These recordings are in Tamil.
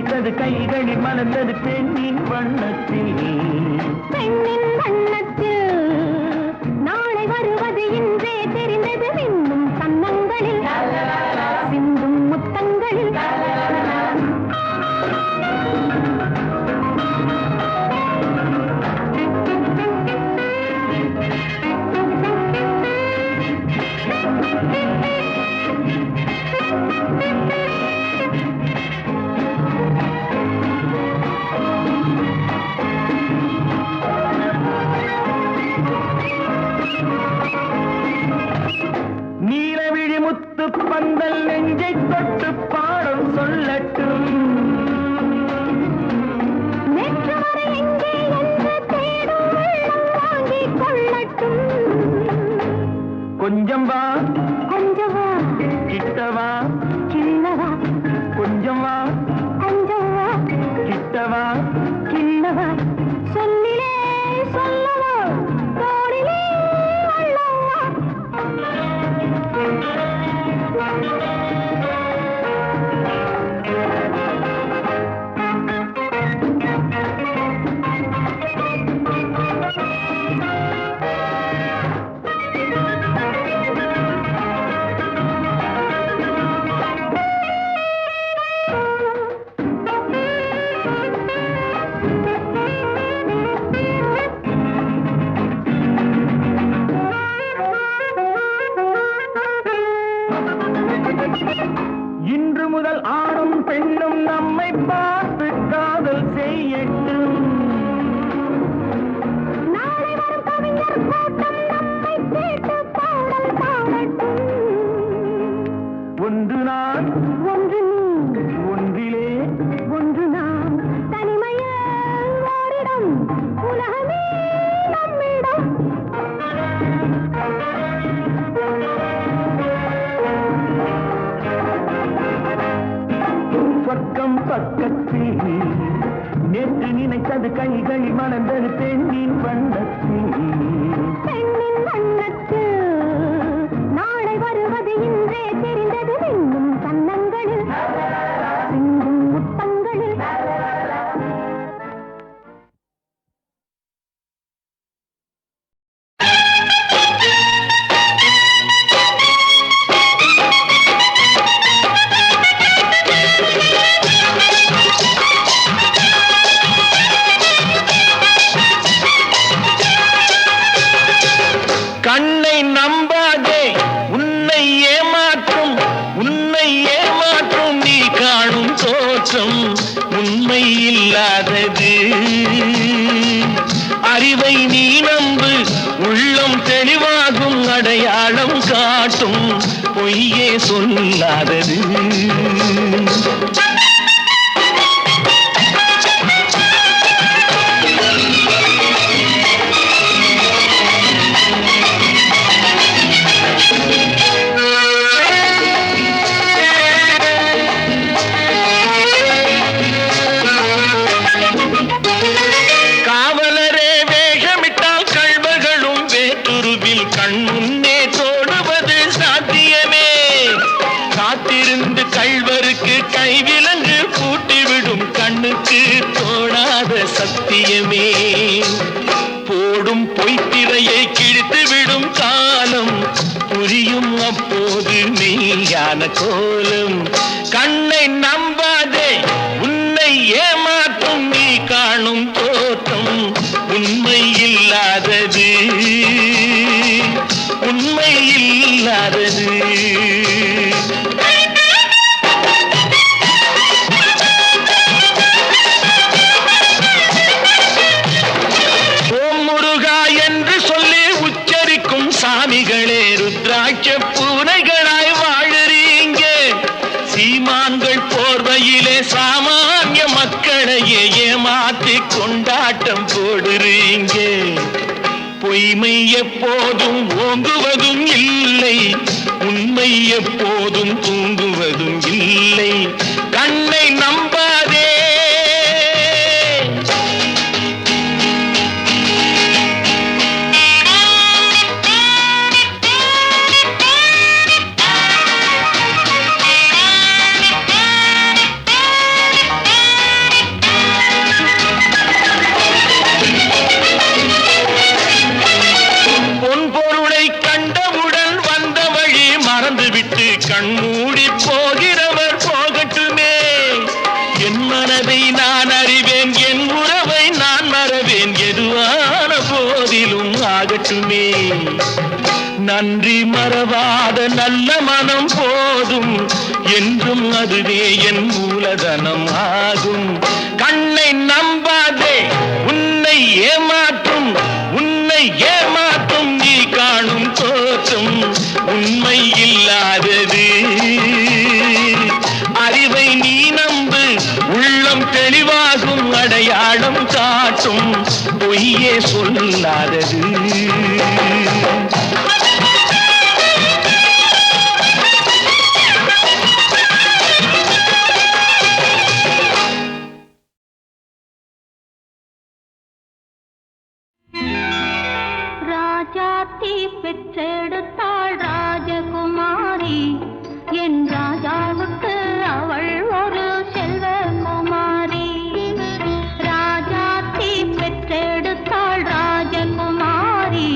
நினைத்தது கைகளில் மலர்ந்தது பெண்ணின் வண்ணத்தில் பெண்ணின் வண்ணத்தில் நாளை வருவது இன்றே தெரிந்தது மின்னும் கன்னங்களில் சிந்தும் முத்தங்களில் நீலவிழி முத்து பந்தல் நெஞ்சை தொட்டு பாடம் சொல்லட்டும் நேற்று வரை எங்கே என்று தேடும் உள்ளம் வாங்கிக் கொள்ளட்டும் கொஞ்சம் வா கொஞ்சம் வா கிட்டவா கிள்ளவா கொஞ்சம் வா கொஞ்சம் வா கிட்டவா கிள்ளவா சொல்லிலே சொல்லவா தோளிலே அள்ளவா இன்று முதல் ஆணும் பெண்ணும் நம்மை பார்த்து காதல் செய்யட்டும் நாளை வரும் கவிஞர் கூட்டம் நம்மை கேட்டு பாடல் பாடட்டும் ஒன்று நான் ஒன்று நீ ஒன்றிலே ஒன்று நாம் தனிமையில் ஓரிடம் உலகமே நம்மிடம் சொர்க்கம் பக்கத்தில் நேற்று நினைத்தது கைகளில் மலர்ந்தது பெண்ணின் வண்ணத்தில் பெண்ணின் வண்ணத்தில் நாளை வருவது இன்றே தெரிந்தது மின்னும் கன்னங்களில் சிந்தும் முத்தங்களில் கண்ணை நம்பாதே உன்னை ஏமாற்றும் நீ காணும் தோற்றம் உண்மை இல்லாதது அறிவை நீ நம்பு உள்ளம் தெளிவாகும் அடையாளம் காட்டும் பொய்யே சொல்லாதது காவலரே வேஷமிட்டால் கள்வர்களும் வேற்றுருவில் கண் முன்னே தோடுவது சாத்தியமே காத்திருந்து கள்வருக்கு கைவிலங்கு பூட்டிவிடும் கண்ணுக்கு தோடாத சத்தியமே போடும் பொய்த்திரையை கிழித்துவிடும் காலம் புரியும் அப்போது மெய்யான கோலம் கண்ணை நம்பாதே உன்னை ஏமாற்றும் நீ காணும் தோற்றம் உண்மை இல்லாதது உண்மை இல்லாதது ஓம் முருகா என்று சொல்லி உச்சரிக்கும் சாமிகளே ருத்ராட்ச பூனைகளாய் வாழுறீங்க சீமான்கள் போர்வையிலே சாமானிய மக்களையே ஏமாற்றி கொண்டாட்டம் போடுறீங்க பொய்மை எப்போதும் ஓங்குவதும் இல்லை உண்மை எப்போதும் தூங்குவதும் இல்லை கண்ணை நம்பாதே நன்றி மறவாத நல்ல மனம் போதும் என்றும் அதுவே என் மூலதனம் ஆகும். கண்ணை நம்பாதே உன்னை ஏமாற்றும், உன்னை ஏமாற்றும் நீ காணும் தோற்றம் உண்மை இல்லாதது. அறிவை நீ நம்பு, உள்ளம் தெளிவாகும், அடையாளம் காட்டும் பொய்யே சொல்லாதது. ராஜாத்தி பெற்றெடுத்தாள் ராஜகுமாரி, என் ராஜாவுக்கு அவள் ஒரு செல்வகுமாரி. ராஜாத்தி பெற்றெடுத்தாள் ராஜகுமாரி,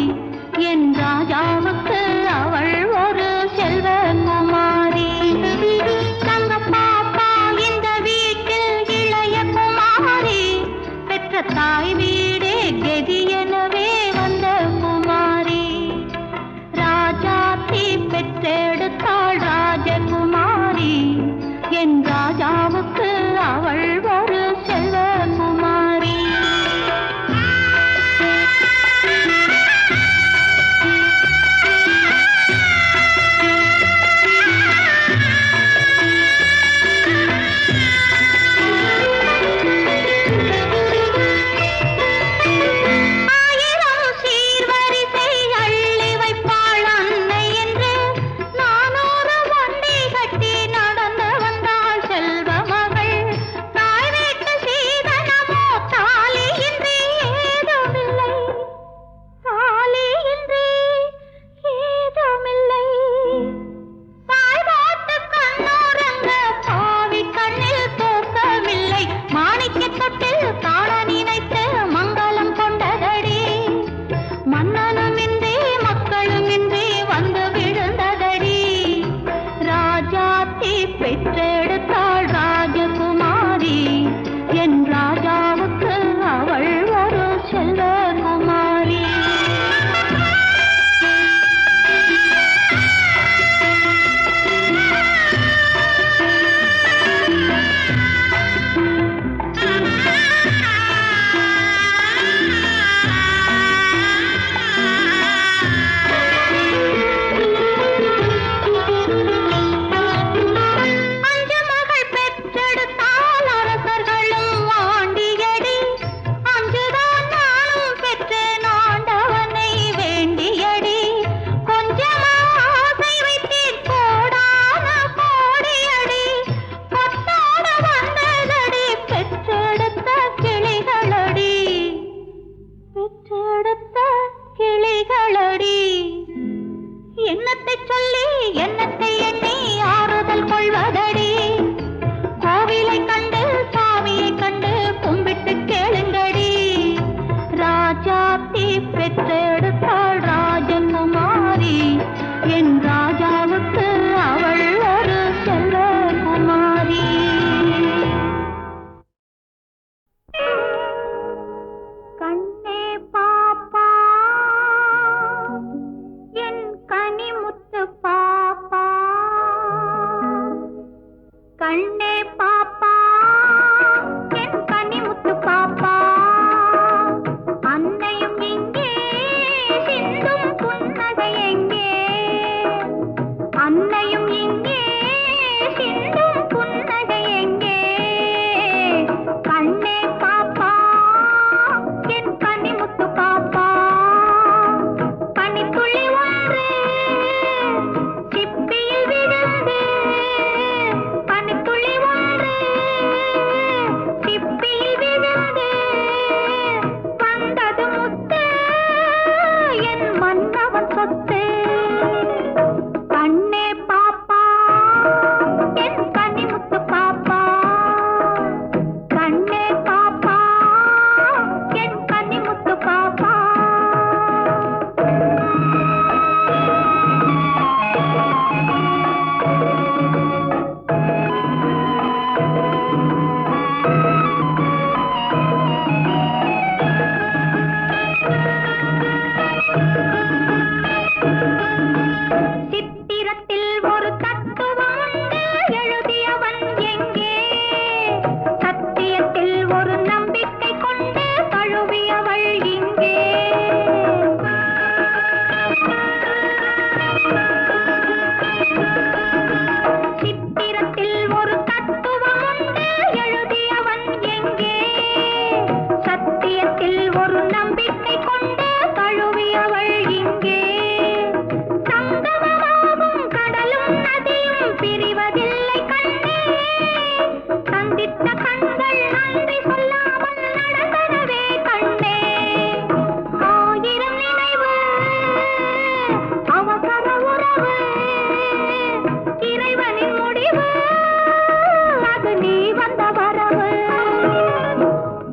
வந்த வரவு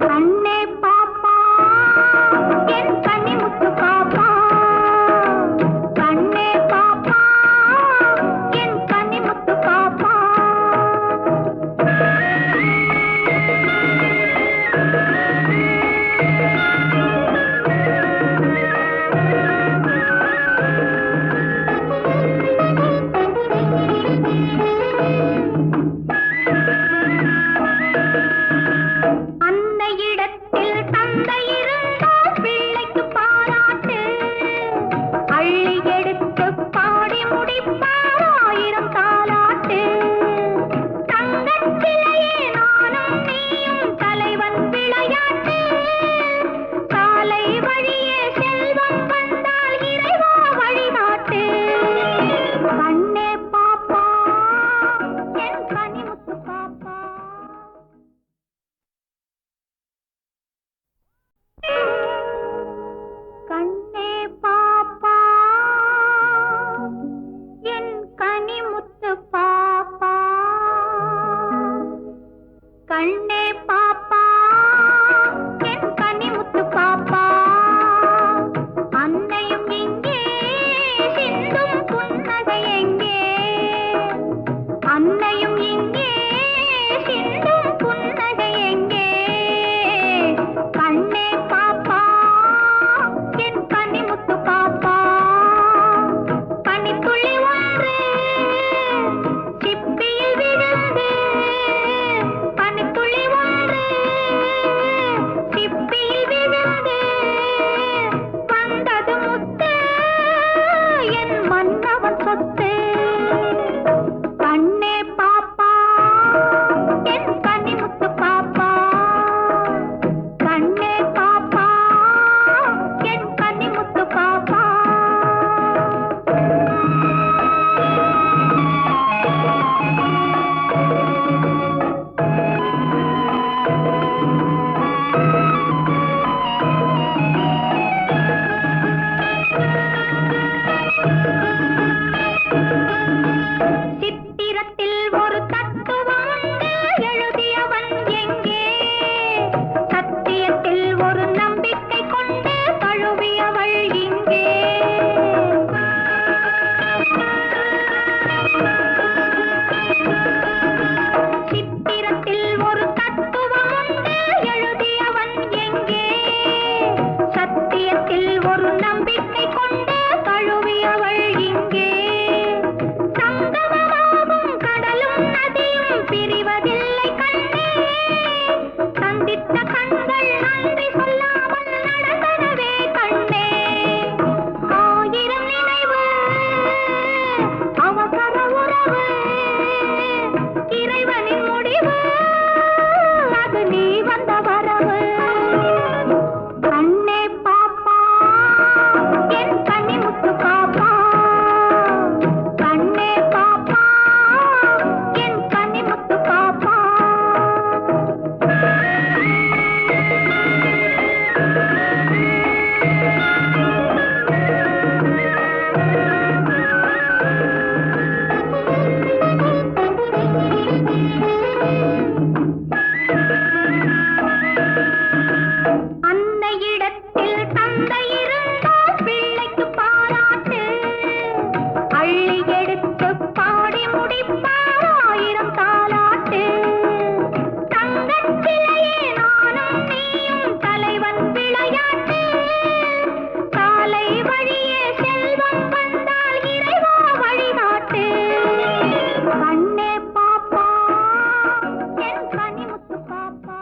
கண்ணே பாப்பா என் கன்னிமுத்து பாப்பா கண்ணே பாப்பா என் கன்னிமுத்து பாப்பா அன்னையிடத்தில் தந்தை இருந்தால் பிள்ளைக்கு பாராட்டு அள்ளி எடுத்து பாடி முடிப்பார் 1000 தாலாட்டு தங்கச்சிலையே நானும் நீயும் தலைவன் விளையாட்டு சாலை வழியே செல்வம் வந்தால் இறைவா வழிகாட்டு கண்ணே பாப்பா என் கனிமுத்து பாப்பா கண்ணே பாப்பா என் கனிமுத்து பாப்பா கண்ணே பாப்பா என் கனிமுத்து பாப்பா அன்னையும் இங்கே சிந்தும் புன்னகை எங்கே அன்னையும் இங்கே சிந்தும் புன்னகை எங்கே கண்ணே பாப்பா என் கன்னிமுத்து பாப்பா பனித்துளி ஒன்று சிப்பியில் விழுந்து பனித்துளி ஒன்று சிப்பியில் விழுந்து வந்தது முத்து என் மன்னவன் சொத்து கண்ணே பாப்பா என் கன்னிமுத்து பாப்பா கண்ணே பாப்பா என் கன்னிமுத்து பாப்பா சித்திரத்தில் ஒரு தத்துவம் உண்டு எழுதியவன் எங்கே சத்தியத்தில் ஒரு நம்பிக்கை கொண்டு தழுவியவள் இங்கே சித்திரத்தில் ஒரு தத்துவம் உண்டு எழுதியவன் எங்கே சத்தியத்தில் ஒரு நம்பிக்கை கொண்டு தழுவியவள் இங்கே சங்கமமாகும் கடலும் நதியும் பிரிவதில்லை கண்ணே சந்தித்த கண்கள் நன்றி சொல்லாமல் நடந்தனவே கண்ணே 1000 நினைவு அவசர உறவு இறைவனின் முடிவு அது நீ வந்த வரவு கண்ணே பாப்பா என் கன்னிமுத்து பாப்பா கண்ணே பாப்பா என் கன்னிமுத்து பாப்பா அன்னையிடத்தில் தந்தை இருந்தால் பிள்ளைக்கு பாராட்டு அள்ளி எடுத்து பாடி முடிப்பார் 1000 தாலாட்டு தங்கச்சிலையே நானும் நீயும் தலைவன் விளையாட்டு சாலை வழியே செல்வம் வந்தால் இறைவா வழிகாட்டு கண்ணே பாப்பா என் கனிமுத்து பாப்பா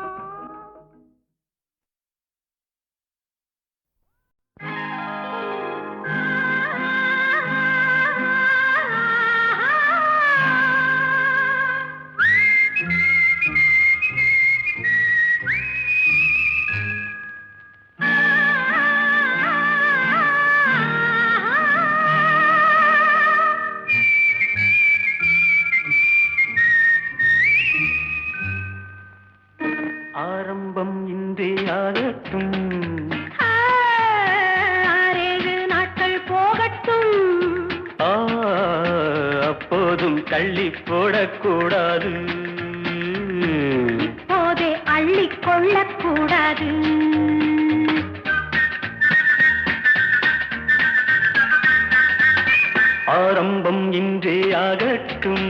ஆரம்பம் இன்றே ஆகட்டும் 6 நாட்கள் போகட்டும் அப்போதும் தள்ளி போடக்கூடாது கொள்ளக்கூடாது. ஆரம்பம் இன்றே ஆகட்டும்,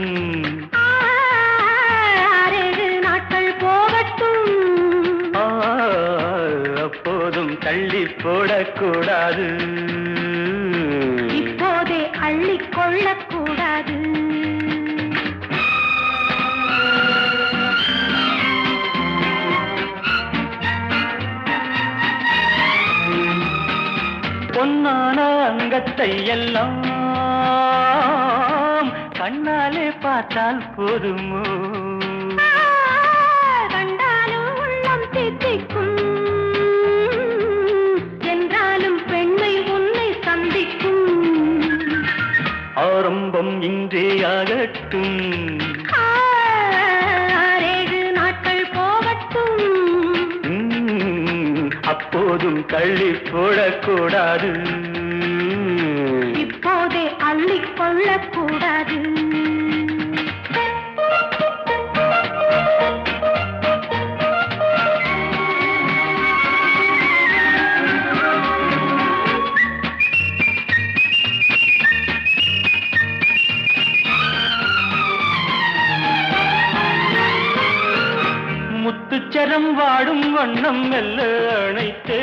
6 நாட்கள் போகட்டும். அப்போதும் தள்ளி போடக்கூடாது, இப்போதே அள்ளிக் கொள்ளக்கூடாது. பொன்னான அங்கத்தை எல்லாம் கண்ணாலே பார்த்தால் போதுமோ, கண்டாலும் உள்ளம் தித்திக்கும், என்றாலும் பெண்மை உன்னை சந்திக்கும். ஆரம்பம் இன்றே ஆகட்டும், 6 நாட்கள் போகட்டும். அப்போதும் தள்ளி போடக்கூடாது, இப்போதே அள்ளிக் கொள்ளக்கூடாது. முத்துச்சரம் வாடும் வண்ணம் மெல்ல அணைத்தே,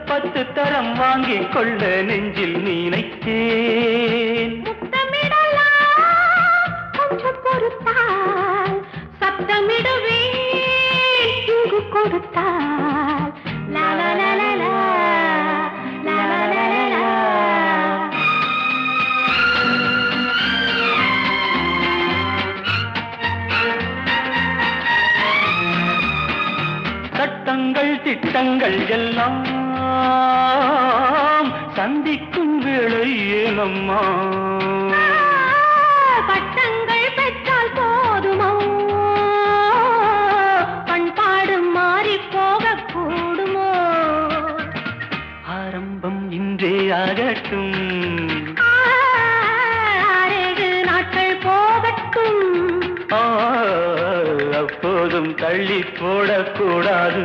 10 தரம் வாங்கிக் கொள்ள நெஞ்சில் நினைத்தேன். முத்தமிடலாம் கொஞ்சம் பொறுத்தால், சத்தமிடுவேன் இங்கு கொடுத்தால். லா லா லா லா லா, லா லா லா லா லா. சட்டங்கள் திட்டங்கள் எல்லாம் சந்திக்கும் வேளை ஏனம்மா, பட்டங்கள் பெற்றால் போதுமோ, பண்பாடு மாறி போகக்கூடுமோ. ஆரம்பம் இன்றே ஆகட்டும், 6 நாட்கள் போகட்டும். அப்போதும் தள்ளி போடக்கூடாது,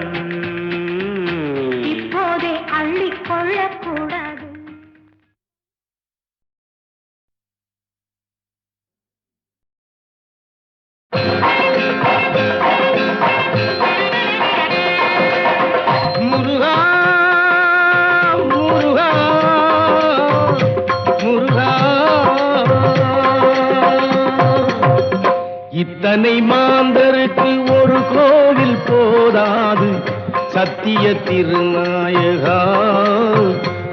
இப்போதே அள்ளிக் கொள்ளக்கூடாது. முருகா முருகா முருகா, இத்தனை மாந்தருக்கு ஒரு கோவில் போதாது, சத்திய திருநாயகா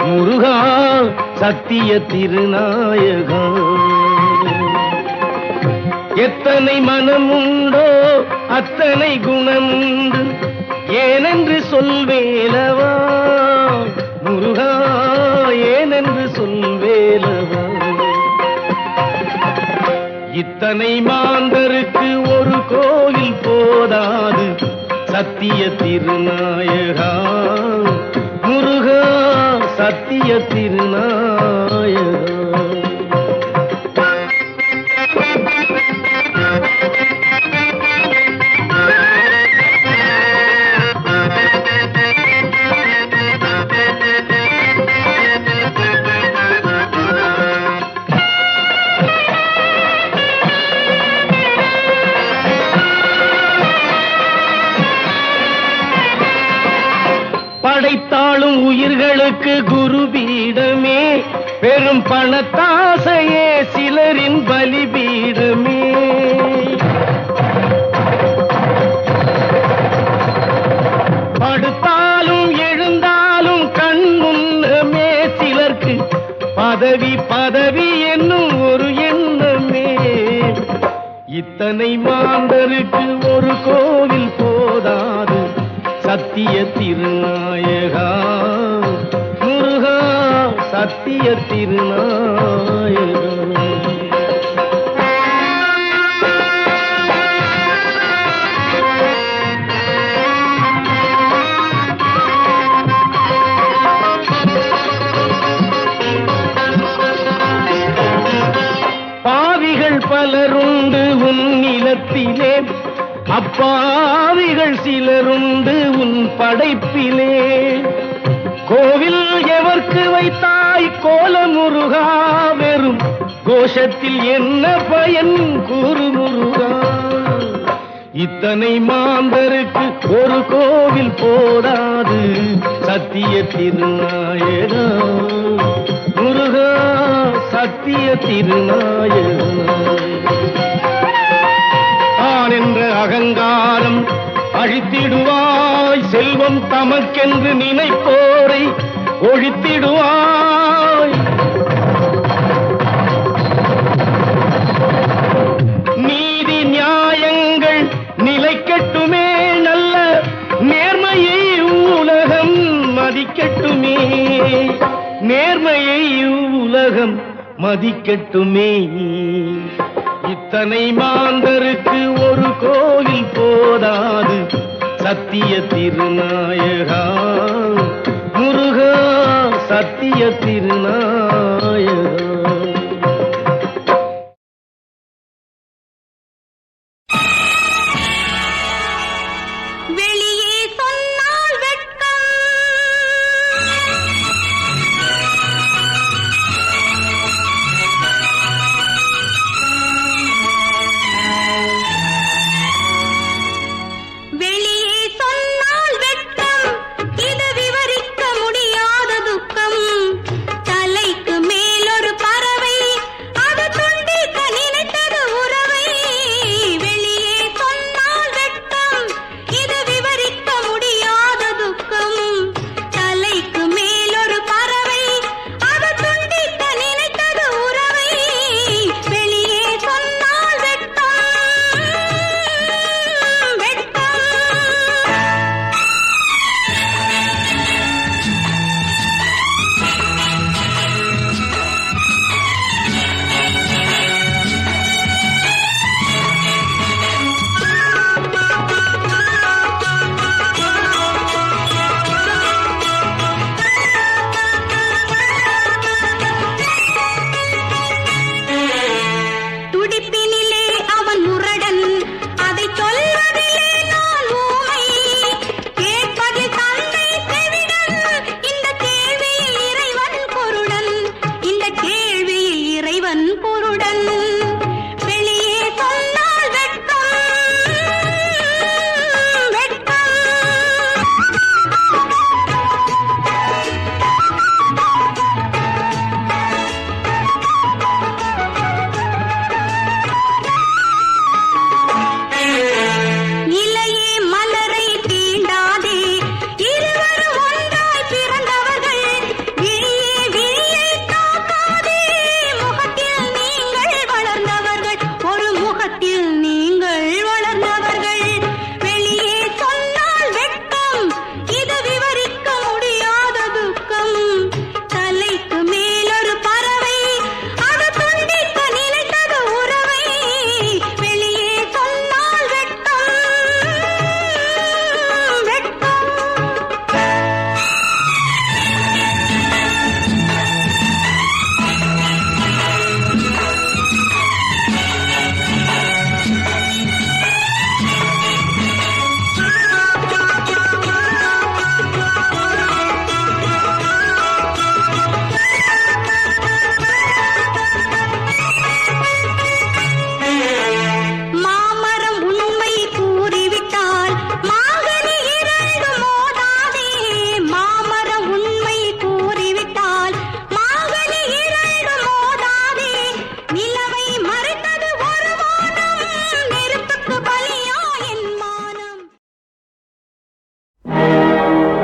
முருகா, சத்திய திருநாயகா. எத்தனை மனமுண்டோ அத்தனை குணமுண்டு, ஏனென்று சொல்வேலவா முருகா, ஏனென்று சொல்வேலவா. இத்தனை மாந்தருக்கு ஒரு கோயில் போதாது, சத்திய திருநாயகா முருகா, சத்திய திருநாயகா. படைத்தாளும் உயிர்களுக்கு குருபீடமே, பெரும் பணத்தாசையே சிலரின் பலிபீடமே. படுத்தாலும் எழுந்தாலும் கண் முன்னமே சிலர்க்கு பதவி பதவி என்னும் ஒரு எண்ணமே. இத்தனை மாந்தருக்கு ஒரு கோவில் போதாது, சத்திய திருநாயகா முருகா, சத்திய திருநாயகா. பாவிகள் பலருண்டு உன் நிலத்திலே, அப்பாவிகள் சிலருண்டு உன் படைப்பிலே. கோவில் எவர்க்கு வைத்தாய் கோலமுருகா, வெறும் கோஷத்தில் என்ன பயன் கூறு முருகா. இத்தனை மாந்தருக்கு ஒரு கோவில் போதாது, சத்திய திருநாயகா முருகா, சத்திய திருநாயகா. தான் என்ற அகங்காரம் அழித்திடுவாய், செல்வம் தமக்கென்று நினைப்போரை ஒழித்திடுவாய். நீதி நியாயங்கள் நிலைக்கட்டுமே, நல்ல நேர்மையை உலகம் மதிக்கட்டுமே, நேர்மையை உலகம் மதிக்கட்டுமே. இத்தனை மாந்தருக்கு ஒரு கோவில் போதாது, சத்திய திருநாயகா முருகா, சத்திய திருநாயகா.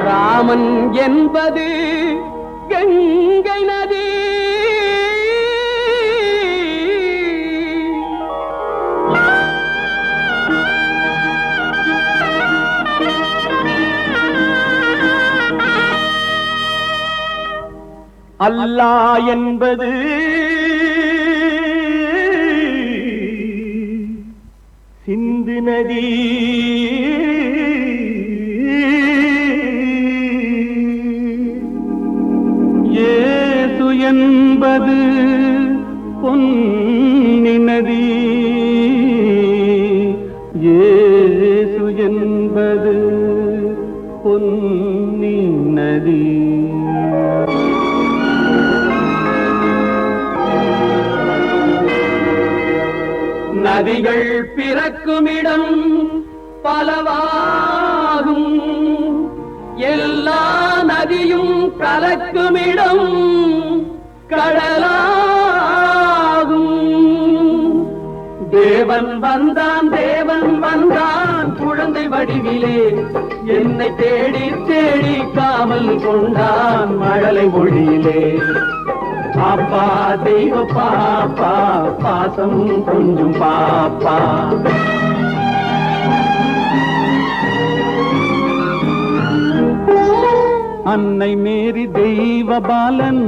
ராமன் என்பது கங்கை நதி, அல்லாஹ் என்பது சிந்து நதி, இயேசு என்பது பொன்னி நதி, இயேசு என்பது பொன்னின் நதி. நதிகள் பிறக்குமிடம் பலவாகும், எல்லா நதியும் கலக்குமிடம் கடலாகும். தேவன் வந்தான் தேவன் வந்தான் குழந்தை வடிவிலே, என்னை தேடி தேடி காவல் கொண்டான் மழலை மொழியிலே. பாப்பா தெய்வ பாப்பா பாசம் கொஞ்சம் பாப்பா. அன்னை மேரி தெய்வ பாலன்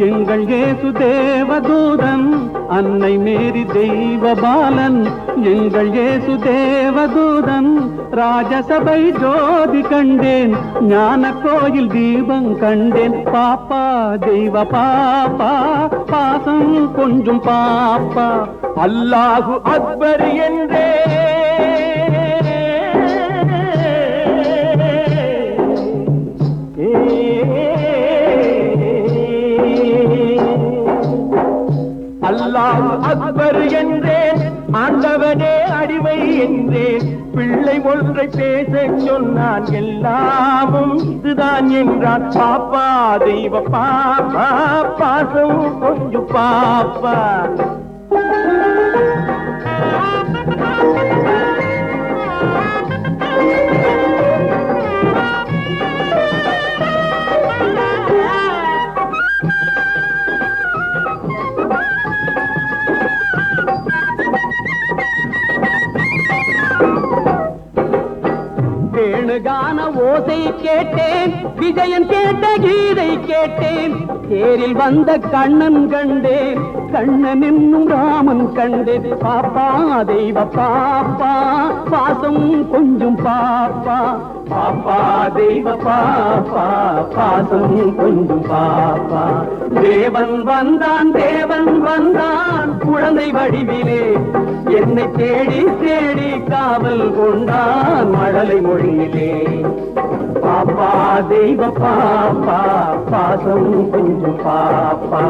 எங்கள் இயேசு தேவதூதன். அன்னை மேரி தெய்வ பாலன் எங்கள் இயேசு தேவதூதன். ராஜசபை ஜோதி கண்டேன், ஞான கோயில் தீபம் கண்டேன். பாப்பா தெய்வ பாப்பா பாசம் கொஞ்சம் பாப்பா. அல்லாஹு அக்பர் என்றே அல்லாஹ் அக்பர் என்றேன், ஆண்டவனே அடிமை என்றேன். பிள்ளை ஒன்றை பேச சொன்னான், எல்லாமும் இதுதான் என்றான். பாப்பா தெய்வ பாப்பா பாசம் கொஞ்சம் பாப்பா. கான ஓசை கேட்டேன், விஜயன் கேட்ட கீதை கேட்டேன். தேரில் வந்த கண்ணன் கண்டேன், கண்ணன் என்னும் ராமன் கண்டேன். பாப்பா தெய்வ பாப்பா பாசம் கொஞ்சம் பாப்பா. பாப்பா தெய்வ பாப்பா பாசம் கொஞ்சம் பாப்பா. தேவன் வந்தான் குழந்தை வடிவிலே, என்னை தேடி தேடி காவல் கொண்டான் மழலை மொழியிலே. பாப்பா தெய்வ பாப்பா பாசம் கொஞ்சம் பாப்பா.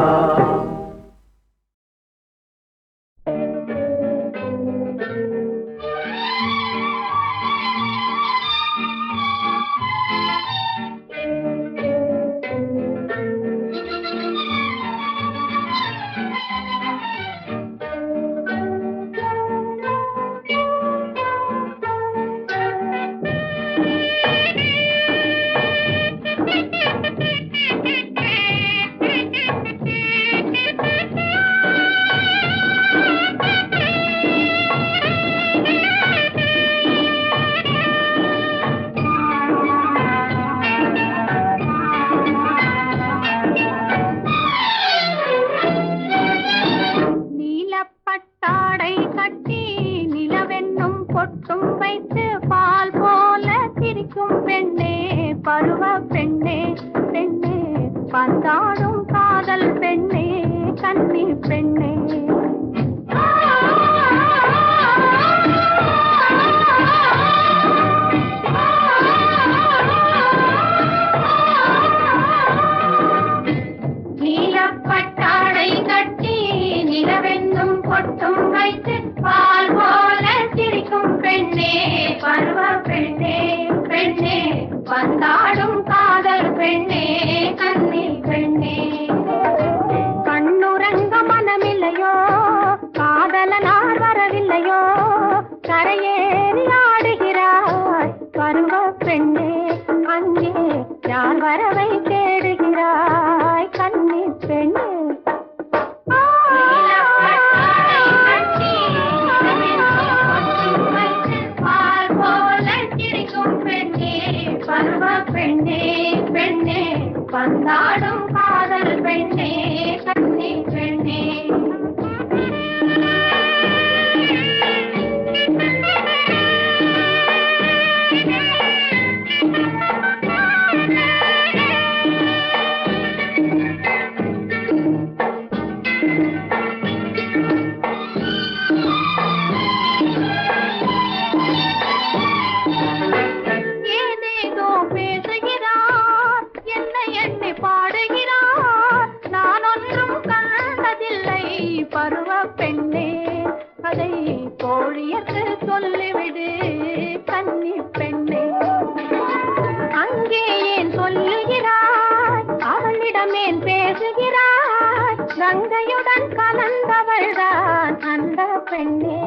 கவிதையுடன் கலந்தவள்தான் அந்த பெண்ணே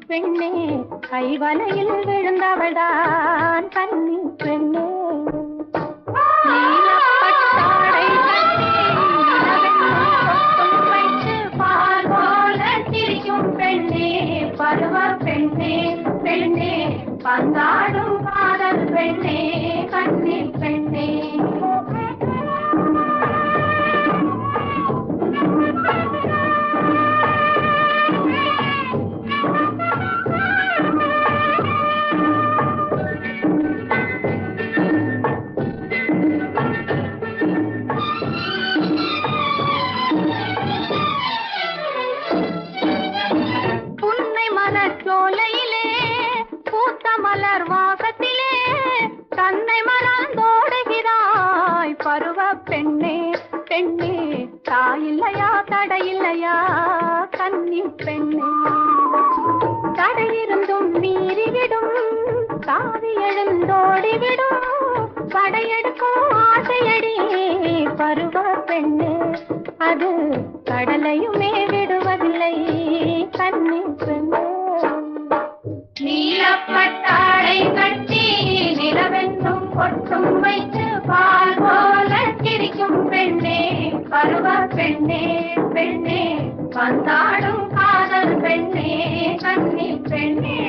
பெண்ணே கைவலையில் விழுந்தவள்தான் கன்னி பெண்ணே நீலப்பட்டாடை கட்டி நிலவென்னும் வைத்து பால் போல சிரிக்கும் பெண்ணே பருவ பெண்ணே பெண்ணே பந்தாடும் காதல் பெண்ணே கன்னி பெண்ணே சோலையிலே பூத்த மலர் வாசத்திலே தன்னை மறந்தோடுகிறாய் பருவ பெண்ணே பெண்ணே தாயில்லையா தடையில்லையா கன்னி பெண்ணே தடையிருந்தும் மீறிவிடும் தாவி எழுந்தோடிவிடும் படையெடுக்கும் ஆசையடி பருவ பெண்ணே அது கடலையுமே விடுவதில்லை கன்னி பெண்ணே நீலப்பட்டாடை கட்டி நிலவென்றும் பொட்டும் வைத்து பால் போல சிரிக்கும் பெண்ணே பருவ பெண்ணே பெண்ணே வந்தாடும் காதல் பெண்ணே கன்னி பெண்ணே